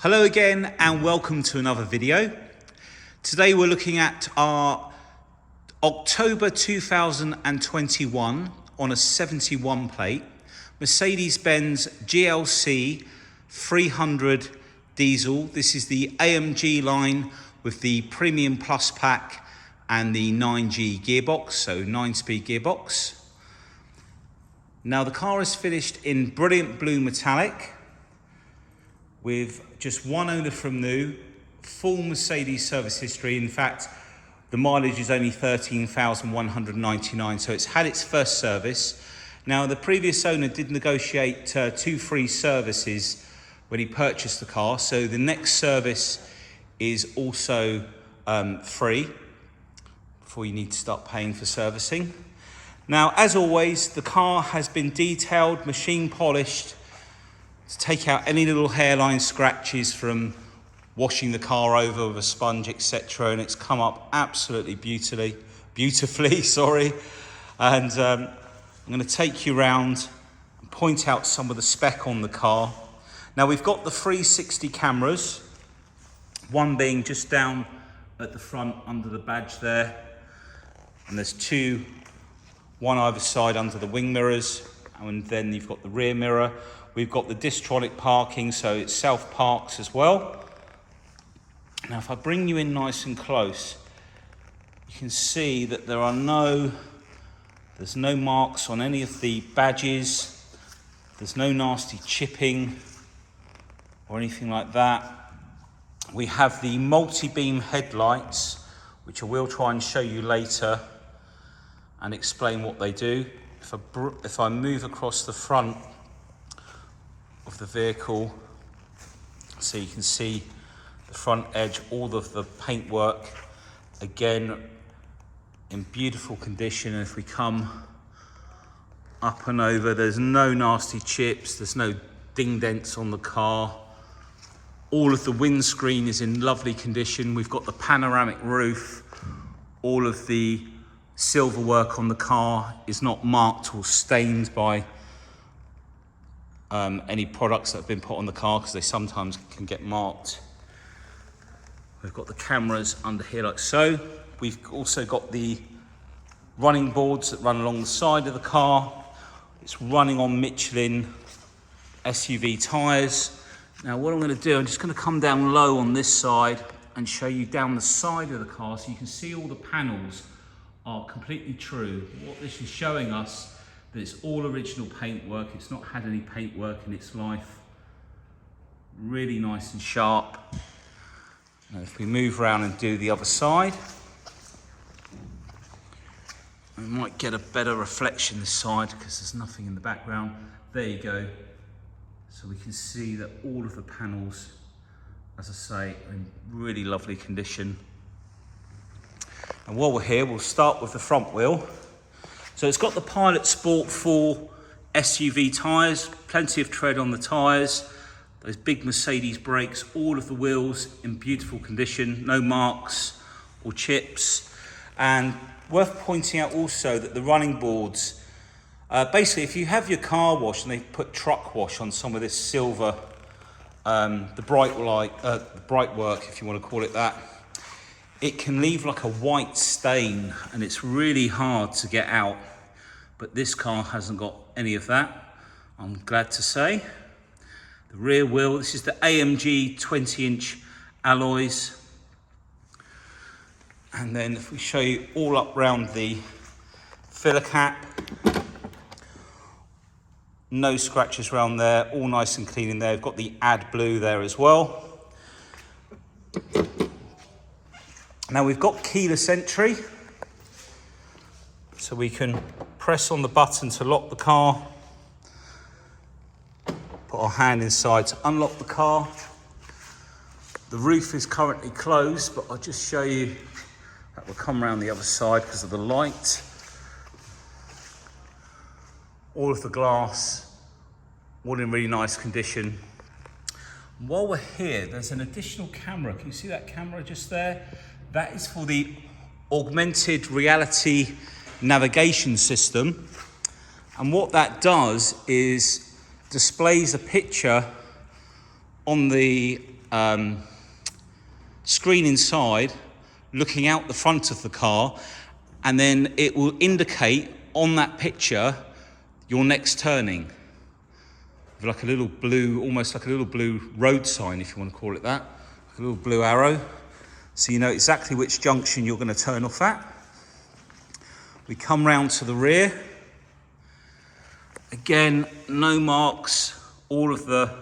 Hello again and welcome to another video. Today we're looking at our October 2021 on a 71 plate Mercedes-Benz GLC 300 diesel. This is the AMG line with the Premium Plus pack and the 9G gearbox, so 9-speed gearbox. Now the car is finished in brilliant blue metallic with just one owner from new, full Mercedes service history. In fact, the mileage is only 13,199, so it's had its first service. Now, the previous owner did negotiate 2 free services when he purchased the car, so the next service is also free before you need to start paying for servicing. Now, as always, the car has been detailed, machine polished, to take out any little hairline scratches from washing the car over with a sponge, etc. And it's come up absolutely beautifully, sorry. And I'm going to take you around and point out some of the spec on the car. Now we've got the 360 cameras, one being just down at the front under the badge there. And there's 2, one either side under the wing mirrors. And then you've got the rear mirror. We've got the distronic parking, so it self-parks as well. Now, if I bring you in nice and close, you can see that there's no marks on any of the badges. There's no nasty chipping or anything like that. We have the multi-beam headlights, which I will try and show you later and explain what they do. If I move across the front of the vehicle, so you can see the front edge, all of the paintwork, again in beautiful condition. And if we come up and over, there's no nasty chips, there's no ding dents on the car. All of the windscreen is in lovely condition. We've got the panoramic roof. All of the silver work on the car is not marked or stained by any products that have been put on the car, because they sometimes can get marked. We've got the cameras under here like so. We've also got the running boards that run along the side of the car. It's running on Michelin SUV tyres. Now what I'm going to do, I'm just going to come down low on this side and show you down the side of the car so you can see all the panels are completely true. What this is showing us, that it's all original paintwork. It's not had any paintwork in its life. Really nice and sharp. Now if we move around and do the other side, we might get a better reflection this side because there's nothing in the background. There you go. So we can see that all of the panels, as I say, are in really lovely condition. And while we're here, we'll start with the front wheel. So it's got the Pilot Sport 4 SUV tyres, plenty of tread on the tyres, those big Mercedes brakes, all of the wheels in beautiful condition, no marks or chips. And worth pointing out also that the running boards, basically if you have your car washed and they put truck wash on some of this silver, the bright work, if you want to call it that, it can leave like a white stain and it's really hard to get out. But this car hasn't got any of that, I'm glad to say. The rear wheel, this is the AMG 20-inch alloys. And then if we show you all up round the filler cap, no scratches around there, all nice and clean in there. We've got the AdBlue there as well. Now we've got keyless entry, so we can press on the button to lock the car, put our hand inside to unlock the car. The roof is currently closed, but I'll just show you that will come around the other side because of the light. All of the glass, all in really nice condition. While we're here, there's an additional camera. Can you see that camera just there? That is for the augmented reality navigation system. And what that does is displays a picture on the screen inside looking out the front of the car, and then it will indicate on that picture your next turning. Like a little blue, almost like a little blue road sign, if you want to call it that. Like a little blue arrow. So you know exactly which junction you're going to turn off at. We come round to the rear. Again, no marks. All of the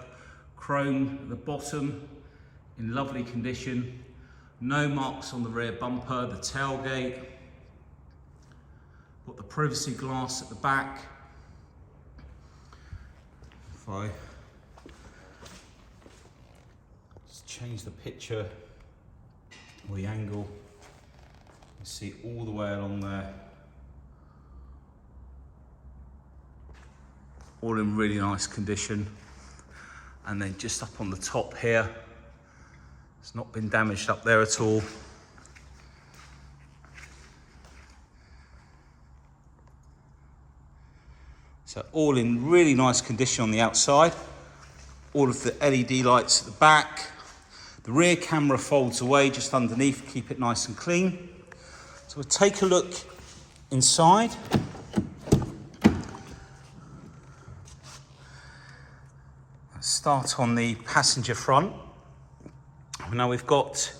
chrome at the bottom in lovely condition. No marks on the rear bumper, the tailgate. Got the privacy glass at the back. If I just change the picture or the angle, you see all the way along there. All in really nice condition. And then just up on the top here, it's not been damaged up there at all. So all in really nice condition on the outside. All of the LED lights at the back. The rear camera folds away just underneath, keep it nice and clean. So we'll take a look inside. Let's start on the passenger front. Now we've got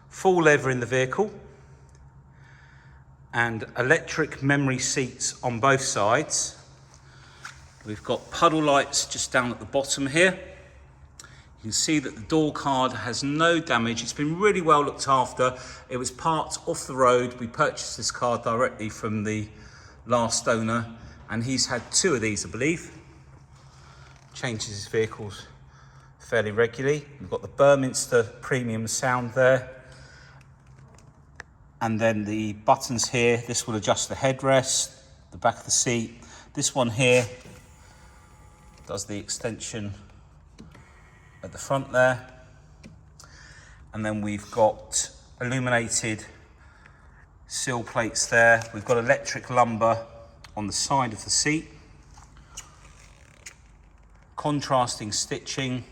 full leather in the vehicle and electric memory seats on both sides. We've got puddle lights just down at the bottom here. You can see that the door card has no damage. It's been really well looked after. It was parked off the road. We purchased this car directly from the last owner, and he's had 2 of these, I believe. Changes his vehicles fairly regularly. We've got the Burminster premium sound there. And then the buttons here, this will adjust the headrest, the back of the seat. This one here does the extension at the front there. And then we've got illuminated sill plates there. We've got electric lumbar on the side of the seat. Contrasting stitching.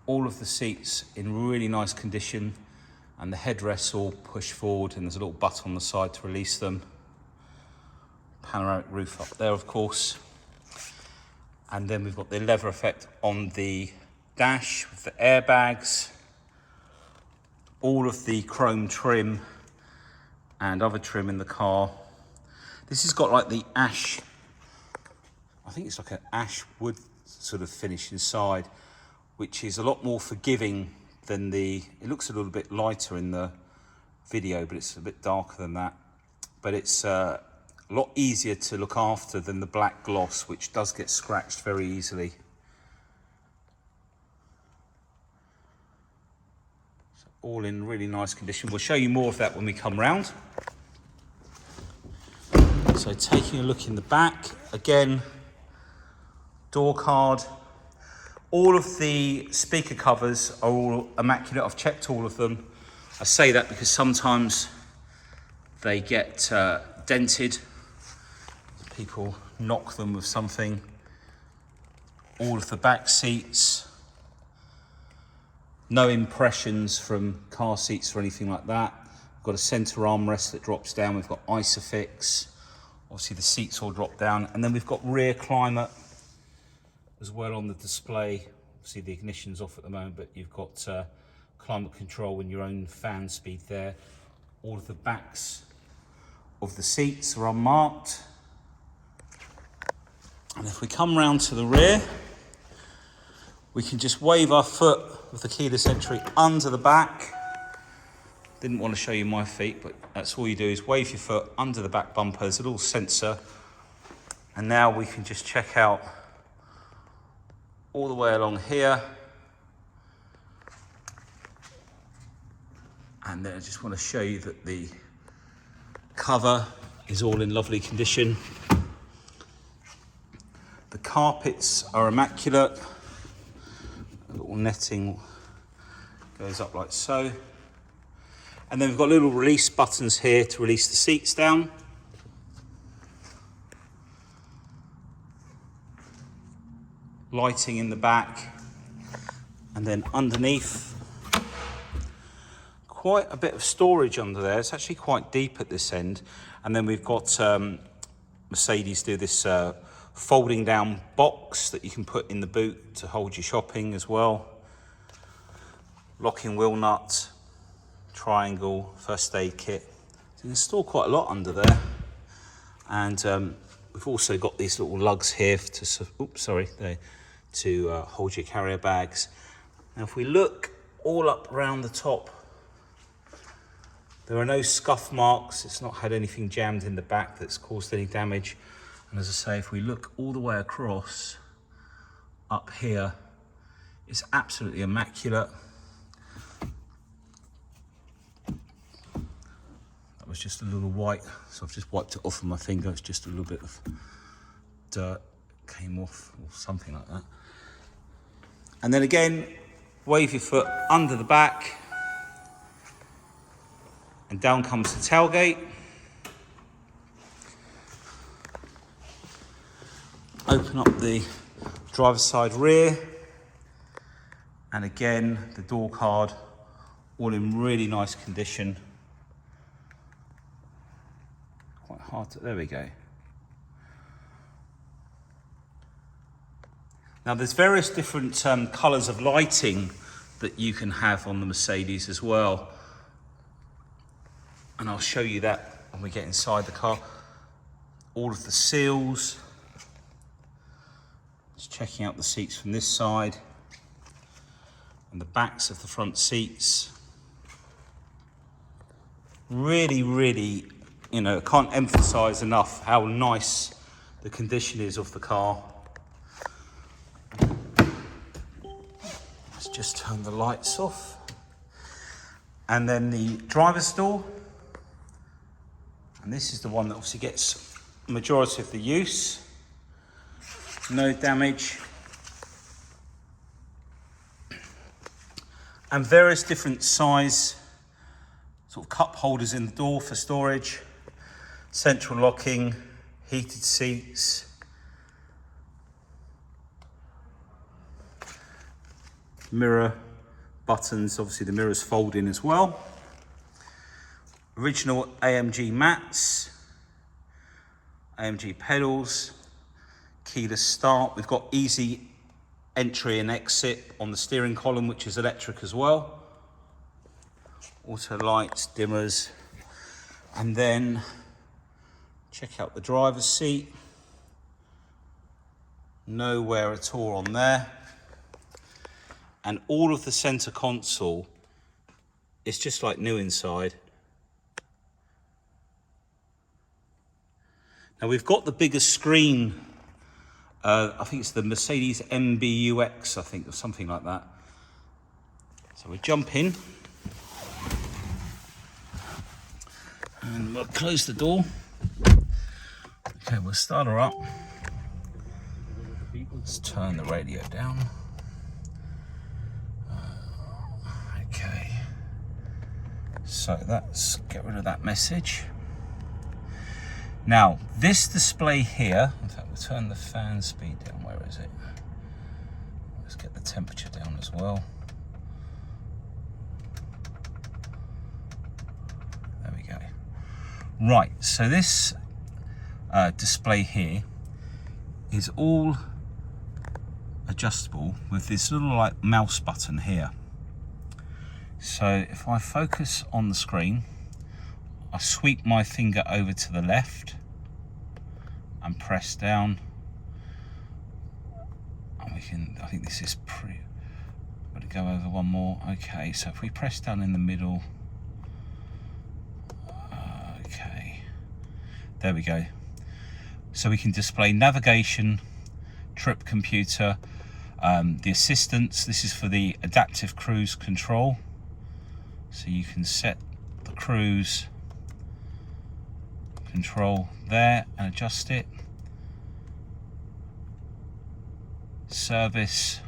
All of the seats in really nice condition, and the headrests all push forward, and there's a little button on the side to release them. Panoramic roof up there, of course. And then we've got the leather effect on the dash with the airbags. All of the chrome trim and other trim in the car. This has got like the ash, I think it's like an ash wood sort of finish inside, which is a lot more forgiving than it looks a little bit lighter in the video, but it's a bit darker than that. But it's a lot easier to look after than the black gloss, which does get scratched very easily. So all in really nice condition. We'll show you more of that when we come round. So taking a look in the back, again, door card. All of the speaker covers are all immaculate. I've checked all of them. I say that because sometimes they get dented. People knock them with something. All of the back seats. No impressions from car seats or anything like that. We've got a centre armrest that drops down. We've got Isofix. Obviously the seats all drop down. And then we've got rear climate as well on the display. Obviously the ignition's off at the moment, but you've got climate control and your own fan speed there. All of the backs of the seats are unmarked. And if we come round to the rear, we can just wave our foot with the keyless entry under the back. Didn't want to show you my feet, but that's all you do is wave your foot under the back bumper. There's a little sensor. And now we can just check out all the way along here. And then I just want to show you that the cover is all in lovely condition. The carpets are immaculate. A little netting goes up like so. And then we've got little release buttons here to release the seats down. Lighting in the back. And then underneath, quite a bit of storage under there. It's actually quite deep at this end. And then we've got Mercedes do this folding down box that you can put in the boot to hold your shopping as well. Locking wheel nut, triangle, first aid kit. So you can store quite a lot under there. And we've also got these little lugs here to hold your carrier bags. Now if we look all up around the top, there are no scuff marks. It's not had anything jammed in the back that's caused any damage. And as I say, if we look all the way across up here, it's absolutely immaculate. That was just a little white, so I've just wiped it off with my finger. It's just a little bit of dirt came off or something like that. And then again, wave your foot under the back and down comes the tailgate. Open up the driver's side rear, and again the door card all in really nice condition. Quite hard to, there we go. Now there's various different colours of lighting that you can have on the Mercedes as well, and I'll show you that when we get inside the car. All of the seals. Just checking out the seats from this side and the backs of the front seats. Really, really, you know, I can't emphasize enough how nice the condition is of the car. Let's just turn the lights off. And then the driver's door. And this is the one that obviously gets the majority of the use. No damage. And various different size sort of cup holders in the door for storage. Central locking, heated seats. Mirror buttons, obviously the mirrors fold in as well. Original AMG mats. AMG pedals. Keyless start. We've got easy entry and exit on the steering column, which is electric as well. Auto lights, dimmers. And then check out the driver's seat. No wear at all on there. And all of the center console is just like new inside. Now we've got the bigger screen. I think it's the Mercedes MBUX, I think, or something like that. So we jump in. And we'll close the door. Okay, we'll start her up. Let's turn the radio down. Okay. So let's get rid of that message. Now, this display here, in fact, we'll turn the fan speed down. Where is it? Let's get the temperature down as well. There we go. Right, so this display here is all adjustable with this little like mouse button here. So if I focus on the screen, I sweep my finger over to the left and press down, and we can, I think this is pretty, got to go over one more. Okay, so if we press down in the middle, okay, there we go. So we can display navigation, trip computer, the assistance. This is for the adaptive cruise control. So you can set the cruise control there and adjust it. Service,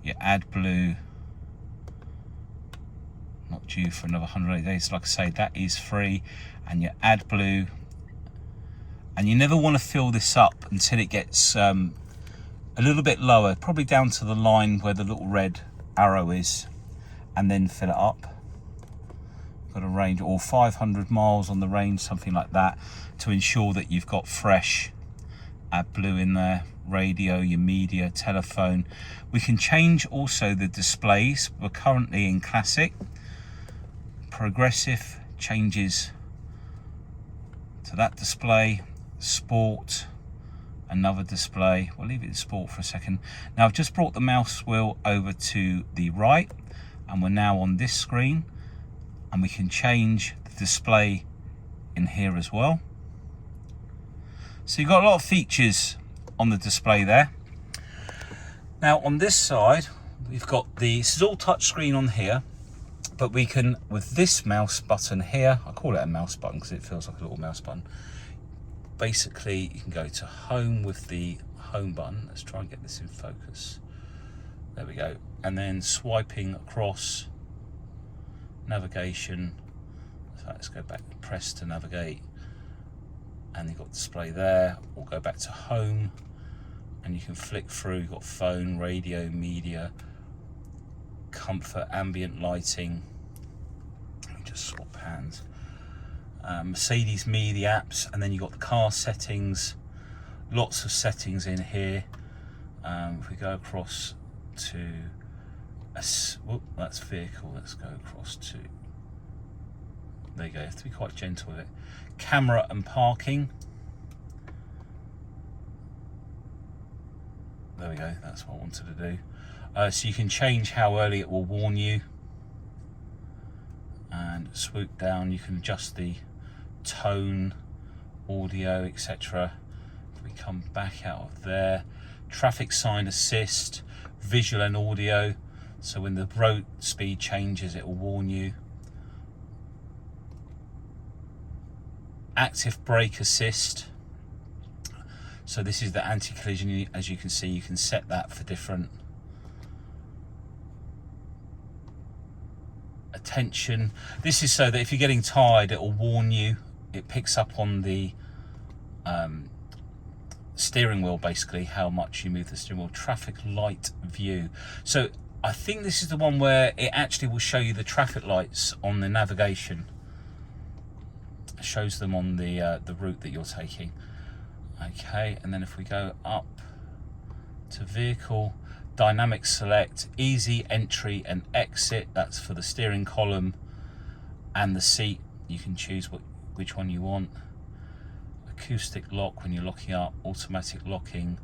your AdBlue, not due for another 180 days. Like I say, that is free. And your AdBlue, and you never want to fill this up until it gets a little bit lower, probably down to the line where the little red arrow is, and then fill it up. Got a range, or 500 miles on the range, something like that, to ensure that you've got fresh AdBlue in there. Radio, your media, telephone. We can change also the displays. We're currently in classic. Progressive changes to that display. Sport, another display. We'll leave it in sport for a second. Now I've just brought the mouse wheel over to the right, and we're now on this screen, and we can change the display in here as well. So you've got a lot of features on the display there. Now on this side, we've got this is all touch screen on here, but we can, with this mouse button here, I call it a mouse button because it feels like a little mouse button. Basically, you can go to home with the home button. Let's try and get this in focus. There we go. And then swiping across, navigation. So let's go back, press to navigate. And you've got display there. We'll go back to home, and you can flick through. You've got phone, radio, media, comfort, ambient lighting. Let me just swap hands. Mercedes Me, the apps, and then you've got the car settings. Lots of settings in here. If we go across to that's vehicle. Let's go across to, there you go. You have to be quite gentle with it. Camera and parking. There we go, that's what I wanted to do. So you can change how early it will warn you, and swoop down. You can adjust the tone, audio, etc. If we come back out of there, traffic sign assist, visual and audio. So when the road speed changes, it will warn you. Active brake assist. So this is the anti-collision. As you can see, you can set that for different. Attention. This is so that if you're getting tired, it will warn you. It picks up on the steering wheel, basically, how much you move the steering wheel. Traffic light view. So I think this is the one where it actually will show you the traffic lights on the navigation. Shows them on the route that you're taking. Okay, and then if we go up to vehicle, dynamic select, easy entry and exit. That's for the steering column and the seat. You can choose which one you want. Acoustic lock when you're locking up, automatic locking,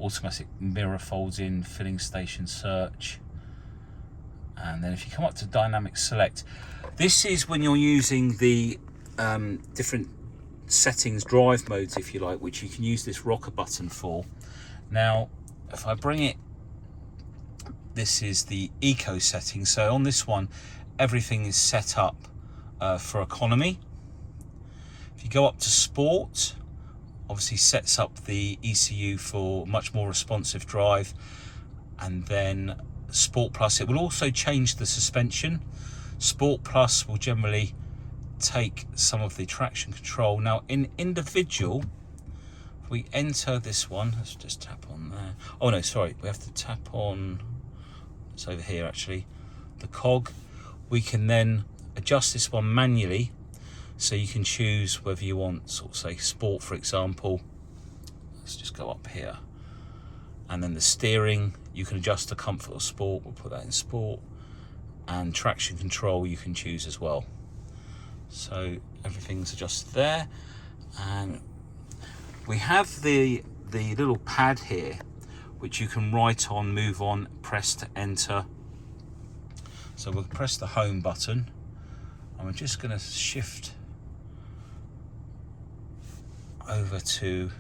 automatic mirror folds in, filling station search. And then if you come up to dynamic select, this is when you're using the different settings, drive modes if you like, which you can use this rocker button for. Now if I bring it, this is the eco setting. So on this one, everything is set up for economy. If you go up to sport, obviously sets up the ECU for much more responsive drive. And then Sport Plus, it will also change the suspension. Sport Plus will generally take some of the traction control. Now in individual, if we enter this one, let's just tap on there. Oh no, sorry, we have to tap on, it's over here actually, the cog. We can then adjust this one manually, so you can choose whether you want, sort of say sport for example. Let's just go up here, and then the steering, you can adjust the comfort of sport. We'll put that in sport, and traction control you can choose as well. So everything's adjusted there, and we have the little pad here which you can write on, move on, press to enter. So we'll press the home button, and we're just going to shift over to,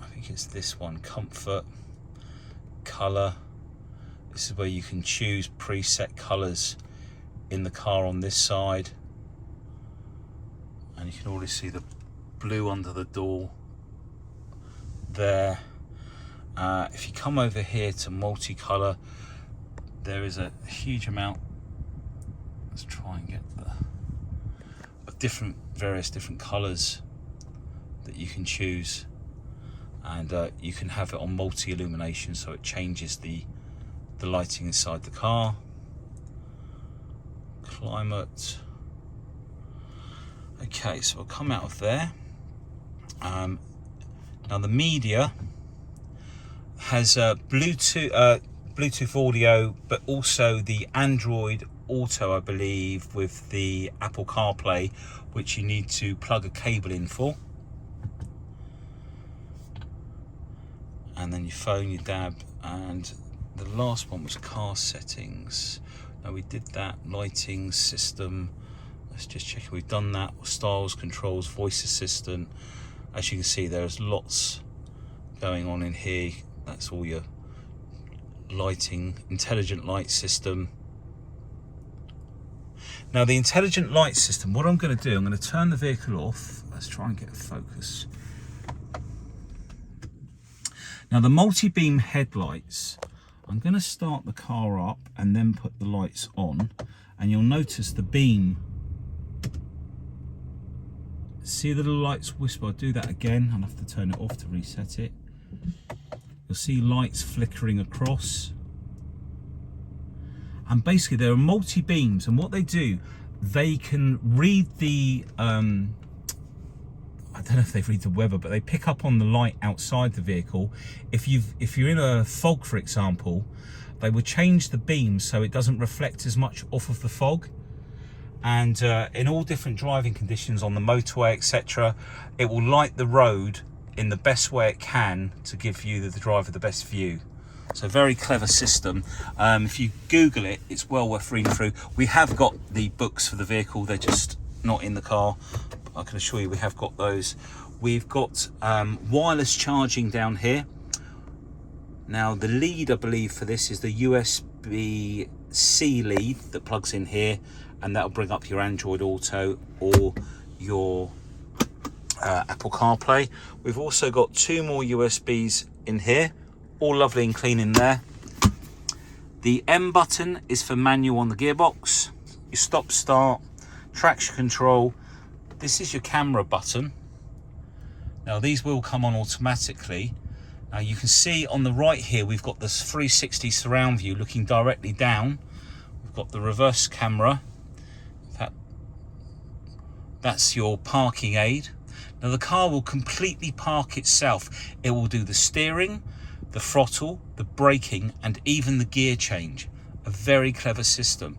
I think it's this one, comfort, color. This is where you can choose preset colors in the car on this side, and you can already see the blue under the door there. If you come over here to multicolor, there is a huge amount, let's try and get of various different colors that you can choose. and you can have it on multi-illumination, so it changes the lighting inside the car. Climate. Okay, so we'll come out of there. Now the media has Bluetooth audio, but also the Android Auto, I believe, with the Apple CarPlay, which you need to plug a cable in for. And then your phone, your DAB, and the last one was car settings. Now we did that. Lighting system. Let's just check if we've done that. Styles, controls, voice assistant. As you can see, there's lots going on in here. That's all your lighting, intelligent light system. Now the intelligent light system, what I'm going to do, I'm going to turn the vehicle off. Let's try and get a focus. Now the multi-beam headlights, I'm going to start the car up and then put the lights on, and you'll notice the beam. See the little lights whisper? I'll do that again. I'll have to turn it off to reset it. You'll see lights flickering across. And basically there are multi-beams, and what they do, they can read the, I don't know if they read the weather, but they pick up on the light outside the vehicle. If you're in a fog, for example, they will change the beam so it doesn't reflect as much off of the fog. And in all different driving conditions on the motorway, etc., it will light the road in the best way it can to give you, the driver, the best view. So very clever system. If you Google it, it's well worth reading through. We have got the books for the vehicle, they're just not in the car. I can assure you we have got those. We've got wireless charging down here. Now the lead, I believe, for this is the USB-C lead that plugs in here, and that'll bring up your Android Auto or your Apple CarPlay. We've also got 2 more USBs in here, all lovely and clean in there. The M button is for manual on the gearbox. Your stop start, traction control. This is your camera button. Now these will come on automatically. Now you can see on the right here, we've got this 360 surround view looking directly down. We've got the reverse camera. That's your parking aid. Now the car will completely park itself. It will do the steering, the throttle, the braking, and even the gear change. A very clever system.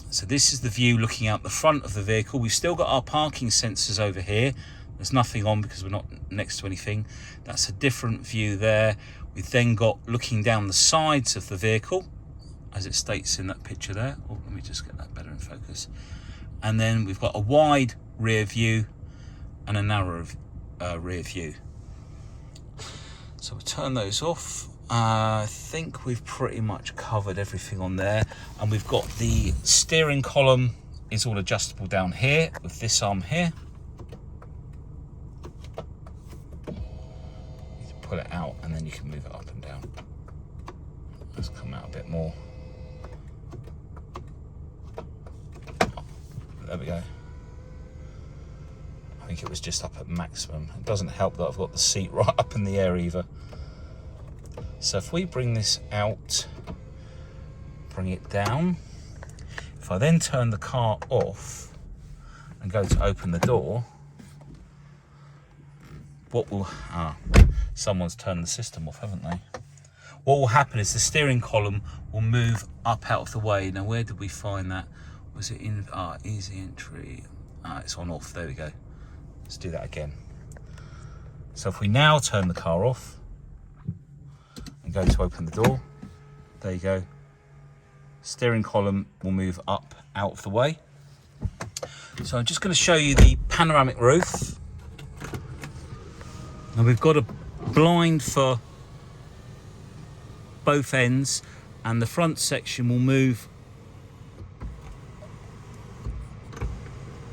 So this is the view looking out the front of the vehicle. We've still got our parking sensors over here. There's nothing on because we're not next to anything. That's a different view there. We've then got looking down the sides of the vehicle, as it states in that picture there. Oh, let me just get that better in focus. And then we've got a wide rear view and a narrow rear view. So we'll turn those off. I think we've pretty much covered everything on there. And we've got the steering column is all adjustable down here with this arm here. You can pull it out and then you can move it up and down. Let's come out a bit more. There we go. I think it was just up at maximum. It doesn't help that I've got the seat right up in the air either. So if we bring this out, bring it down. If I then turn the car off and go to open the door, what will, someone's turned the system off, haven't they? What will happen is the steering column will move up out of the way. Now where did we find that? Was it in, easy entry? It's on off, there we go. Let's do that again. So if we now turn the car off and go to open the door, there you go. Steering column will move up out of the way. So I'm just going to show you the panoramic roof. Now we've got a blind for both ends, and the front section will move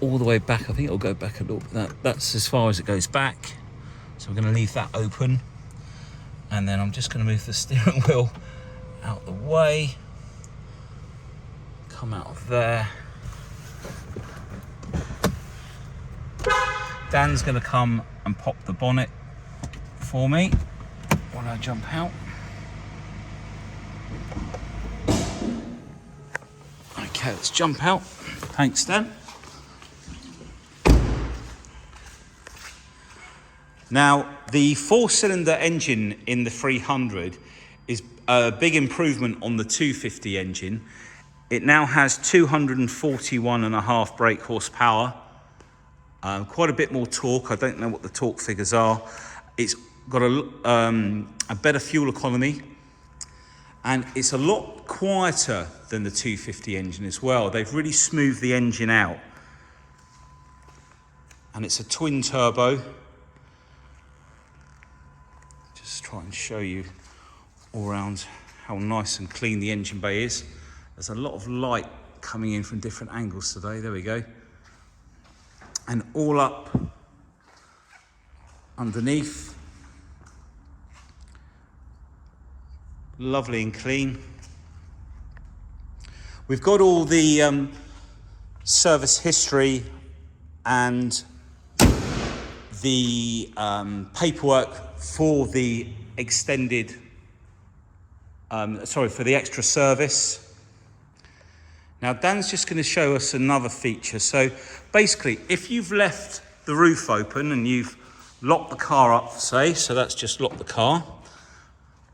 all the way back. I think it'll go back a little bit. That's as far as it goes back. So we're going to leave that open. And then I'm just going to move the steering wheel out the way. Come out of there. Dan's going to come and pop the bonnet. for me when I jump out. Okay, let's jump out. Thanks, Dan. Now, the 4-cylinder engine in the 300 is a big improvement on the 250 engine. It now has 241.5 brake horsepower, quite a bit more torque. I don't know what the torque figures are. It's got a better fuel economy, and it's a lot quieter than the 250 engine as well. They've really smoothed the engine out, and it's a twin turbo. Just try and show you all around how nice and clean the engine bay is. There's a lot of light coming in from different angles today. There we go. And all up underneath. Lovely and clean. We've got all the service history and the paperwork for the extended, for the extra service. Now, Dan's just going to show us another feature. So basically, if you've left the roof open and you've locked the car up, say, so that's just locked the car,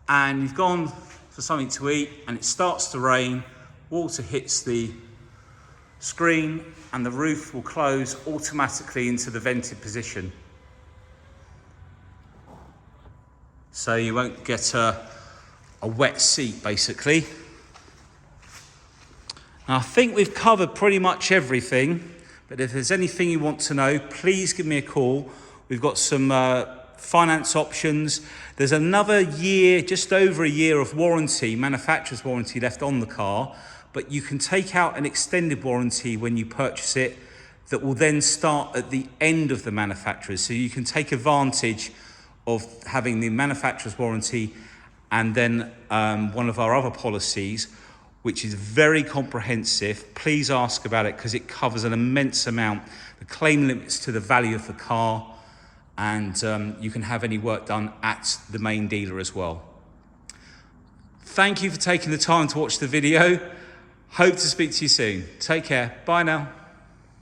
and you've gone for something to eat and it starts to rain, water hits the screen and the roof will close automatically into the vented position. So you won't get a wet seat, basically. Now, I think we've covered pretty much everything, but if there's anything you want to know, please give me a call. We've got some finance options. There's another year, just over a year of warranty, manufacturer's warranty left on the car, but you can take out an extended warranty when you purchase it that will then start at the end of the manufacturer's. So you can take advantage of having the manufacturer's warranty and then one of our other policies, which is very comprehensive. Please ask about it because it covers an immense amount. The claim limits to the value of the car, and you can have any work done at the main dealer as well. Thank you for taking the time to watch the video. Hope to speak to you soon. Take care. Bye now.